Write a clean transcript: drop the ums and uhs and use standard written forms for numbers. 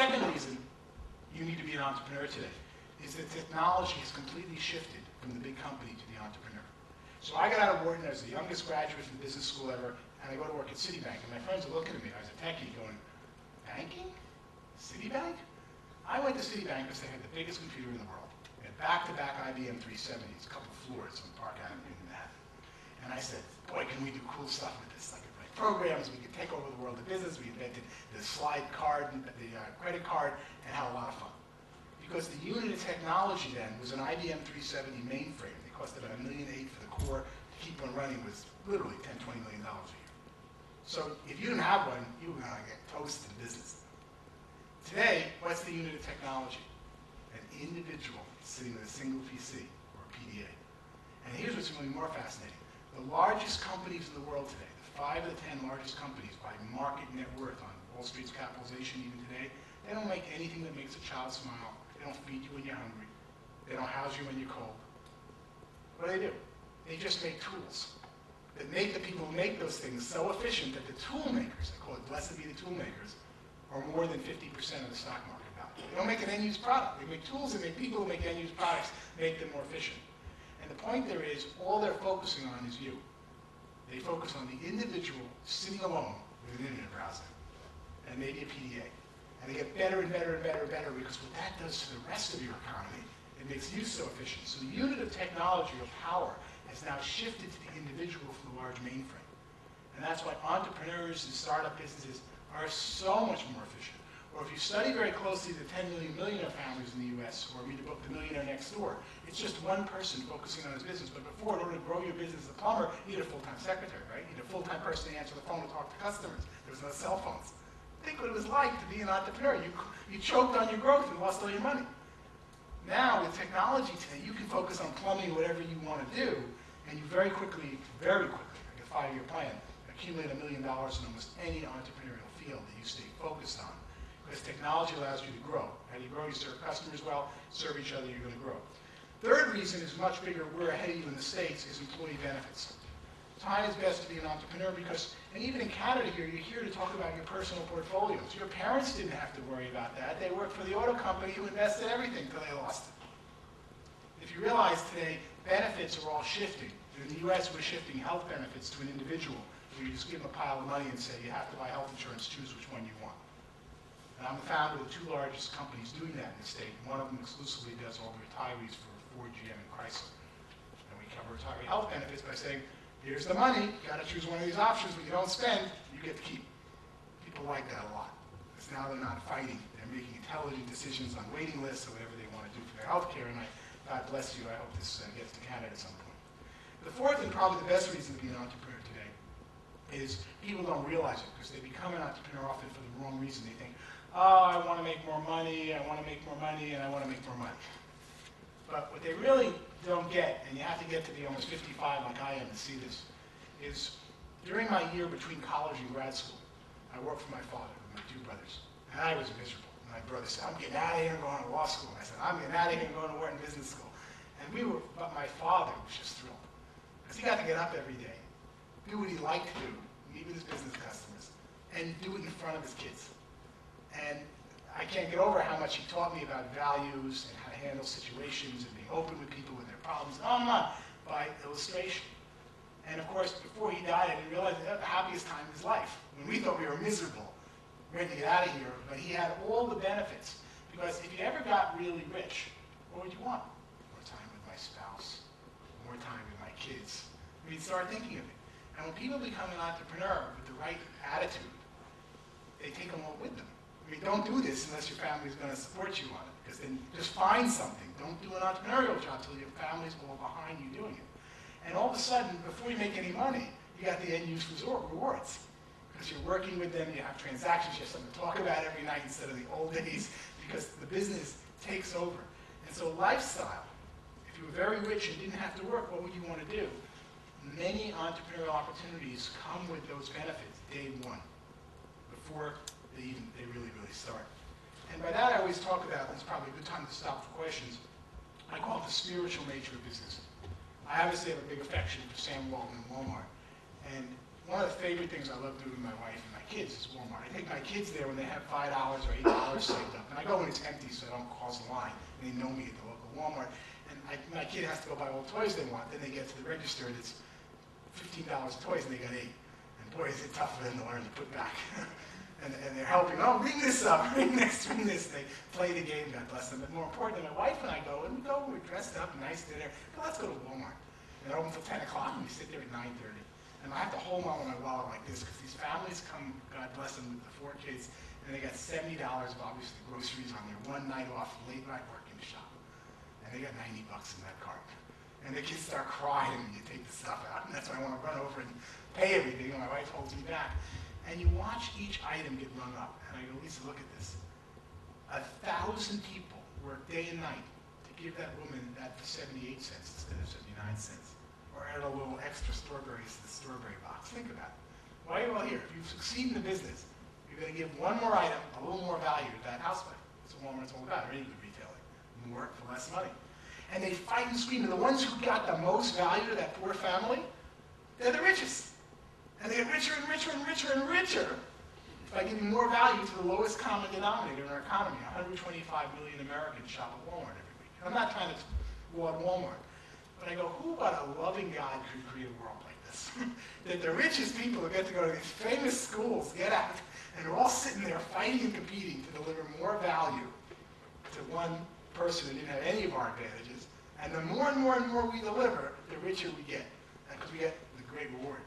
second reason you need to be an entrepreneur today is that technology has completely shifted from the big company to the entrepreneur. So I got out of Wharton as the youngest graduate from business school ever, and I go to work at Citibank, and my friends are looking at me, I was a techie, going, banking? Citibank? I went to Citibank because they had the biggest computer in the world. They had back-to-back IBM 370s, a couple of floors on Park Avenue in Manhattan. And I said, boy, can we do cool stuff with this. I could write programs, we could take over the world of business, we invented the slide card, the credit card, and had a lot of fun. Because the unit of technology then was an IBM 370 mainframe. It cost about $1.8 million for the core to keep on running, was literally $10, $20 million a year. So if you didn't have one, you were going to get toasted in business. Today, what's the unit of technology? An individual sitting with a single PC or PDA. And here's what's really more fascinating. The largest companies in the world today, the 5 of the 10 largest companies by market net worth on Wall Street's capitalization even today, they don't make anything that makes a child smile. They don't feed you when you're hungry. They don't house you when you're cold. What do? They just make tools that make the people who make those things so efficient that the tool makers, I call it blessed be the tool makers, are more than 50% of the stock market value. They don't make an end-use product. They make tools and make people who make end-use products, make them more efficient. And the point there is, all they're focusing on is you. They focus on the individual sitting alone with an internet browser and maybe a PDA. And they get better and better and better and better because what that does to the rest of your economy, it makes you so efficient. So the unit of technology, of power, has now shifted to the individual from the large mainframe. And that's why entrepreneurs and startup businesses are so much more efficient. Or if you study very closely the 10 million millionaire families in the US, or read the book The Millionaire Next Door, it's just one person focusing on his business. But before, in order to grow your business as a plumber, you need a full-time secretary, right? You need a full-time person to answer the phone and talk to customers. There was no cell phones. Think what it was like to be an entrepreneur. You choked on your growth and lost all your money. Now, with technology today, you can focus on plumbing whatever you want to do, and you very quickly, like a 5-year plan, accumulate $1 million in almost any entrepreneurial field that you stay focused on. Because technology allows you to grow. How do you grow? You serve customers well, serve each other, you're going to grow. Third reason is much bigger, we're ahead of you in the States, is employee benefits. Time is best to be an entrepreneur because, and even in Canada here, you're here to talk about your personal portfolios. Your parents didn't have to worry about that. They worked for the auto company who invested everything until they lost it. If you realize today, benefits are all shifting. In the US, we're shifting health benefits to an individual. Where you just give them a pile of money and say, you have to buy health insurance, choose which one you want. And I'm the founder of the 2 largest companies doing that in the state. One of them exclusively does all the retirees for Ford, GM, and Chrysler. And we cover retiree health benefits by saying, here's the money, you gotta choose one of these options, but you don't spend, you get to keep. People like that a lot. Because now they're not fighting, they're making intelligent decisions on waiting lists or whatever they want to do for their health care, and God bless you, I hope this gets to Canada at some point. The fourth and probably the best reason to be an entrepreneur today is people don't realize it because they become an entrepreneur often for the wrong reason. They think, oh, I want to make more money, I want to make more money, and I want to make more money. But what they really don't get, and you have to get to be almost 55 like I am to see this, is during my year between college and grad school, I worked for my father with my 2 brothers. And I was miserable. My brother said, I'm getting out of here and going to law school. And I said, I'm getting out of here and going to Wharton Business School. And but my father was just thrilled. Because he got to get up every day, do what he liked to do, meet with his business customers, and do it in front of his kids. And I can't get over how much he taught me about values and how to handle situations and being open with people with their problems, and on and on, by illustration. And of course, before he died, I didn't realize that the happiest time of his life. When we thought we were miserable, ready to get out of here, but he had all the benefits. Because if you ever got really rich, what would you want? More time with my spouse, more time with my kids. I mean, start thinking of it. And when people become an entrepreneur with the right attitude, they take them all with them. I mean, don't do this unless your family's going to support you on it. Because then just find something. Don't do an entrepreneurial job until your family's all behind you doing it. And all of a sudden, before you make any money, you got the end-use rewards. Because you're working with them, you have transactions, you have something to talk about every night instead of the old days, because the business takes over. And so lifestyle, if you were very rich and didn't have to work, what would you want to do? Many entrepreneurial opportunities come with those benefits day one, before they really start. And by that I always talk about, and it's probably a good time to stop for questions, I call it the spiritual nature of business. I obviously have a big affection for Sam Walton and Walmart. And one of the favorite things I love doing with my wife and my kids is Walmart. I take my kids there when they have $5 or $8 saved up. And I go when it's empty so I don't cause a line. And they know me at the local Walmart. And my kid has to go buy all the toys they want. Then they get to the register and it's $15 of toys and they got 8. And boy, is it tough for them to learn to put back. and they're helping, oh, ring this up, ring this. They play the game, God bless them. But more importantly, my wife and I go, and we're dressed up, nice dinner. But let's go to Walmart. And they're open until 10 o'clock and we sit there at 9:30. And I have to hold on with my wallet like this because these families come, God bless them, with the 4 kids, and they got $70 of obviously groceries on there, one night off, late night working to shop. And they got $90 in that cart. And the kids start crying when you take the stuff out. And that's why I want to run over and pay everything, and my wife holds me back. And you watch each item get rung up. And I go, Lisa, look at this. 1,000 people work day and night to give that woman that for 78 cents instead of 79 cents. Or add a little extra strawberries to the strawberry box. Think about it. Why are you all here? If you succeed in the business, you're going to give one more item, a little more value to that housewife. That's what Walmart's all about, or any good retailer. More for less money. And they fight and scream. And the ones who got the most value to that poor family, they're the richest. And they get richer and richer and richer and richer by giving more value to the lowest common denominator in our economy. 125 million Americans shop at Walmart every week. I'm not trying to laud Walmart. But I go, who but a loving God could create a world like this? That the richest people who get to go to these famous schools get out, and they're all sitting there fighting and competing to deliver more value to one person who didn't have any of our advantages. And the more and more and more we deliver, the richer we get, because we get the great reward.